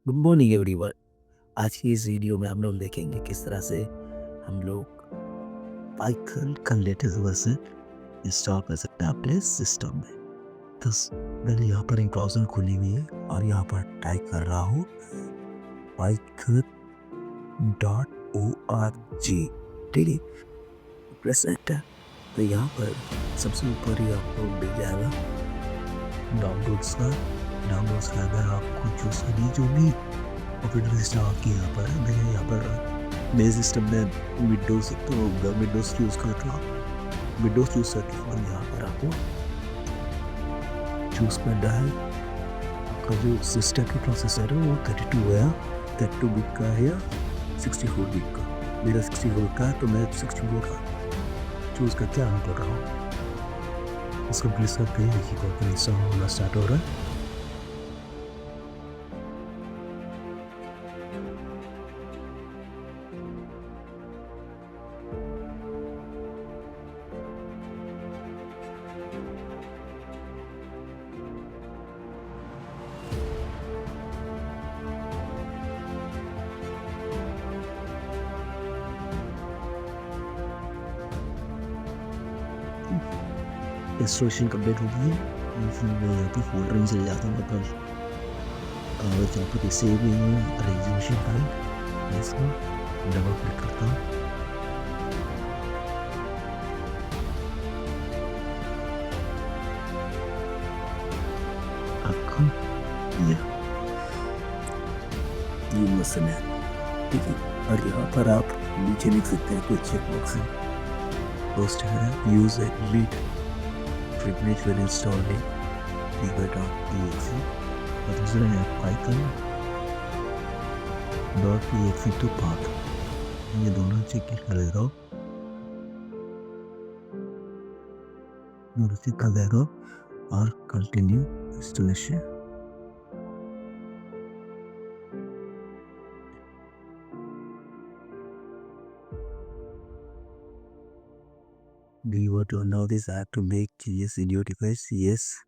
Good morning everyone. आज की इस वीडियो में हम लोग देखेंगे किस तरह से हम लोग पाइथन का लेटेस्ट वर्जन इंस्टॉल कर सकते हैं अपने सिस्टम में। तो मैंने यहाँ पर एक ब्राउज़र खुली हुई है और यहाँ पर टाइप कर रहा हूँ python.org। ठीक है, प्रेस एंटर। तो यहाँ पर सबसे ऊपर ही आपको मिल जाएगा डाउनलोड्स का। डाउनलोड्स के अंदर आपको चूज करनी जो भी ऑपरेटिंग सिस्टम आपकी यहाँ पर है। मैंने यहाँ पर मेरे सिस्टम में विंडोज़ तो विंडोज़ यूज़ कर रहा हूँ। विंडोज़ यूज़ करके और यहाँ पर आपको चूज़ करना है आपका जो सिस्टम का प्रोसेसर है वो 32 है, 32 बिट का है या 64 बिट का। मेरा 64 का है तो मैं 64 का चूज़ करके ऑन कर रहा हूँ। इसको प्रेस करके देखिए कॉपी इंस्टॉल होना स्टार्ट हो रहा है। इंस्टॉलेशन कंप्लीट हो गई है। फिर मैं यहाँ पर फोल्डर में चले जाता हूँ पर कागज यहाँ पर सेव नहीं है रेजोल्यूशन फाइल। मैं इसको डबल क्लिक करता हूँ। आपको ये मसला है, ठीक है। और यहाँ पर आप नीचे लिख सकते हैं कुछ चेकबॉक्स है। फर्स्ट है use lead privilege when installing beaver.exe और दूसरा है python.exe to path। ये दोनों चेक कर देगा और continue installation. Do you want to allow this app to make changes in your device? Yes.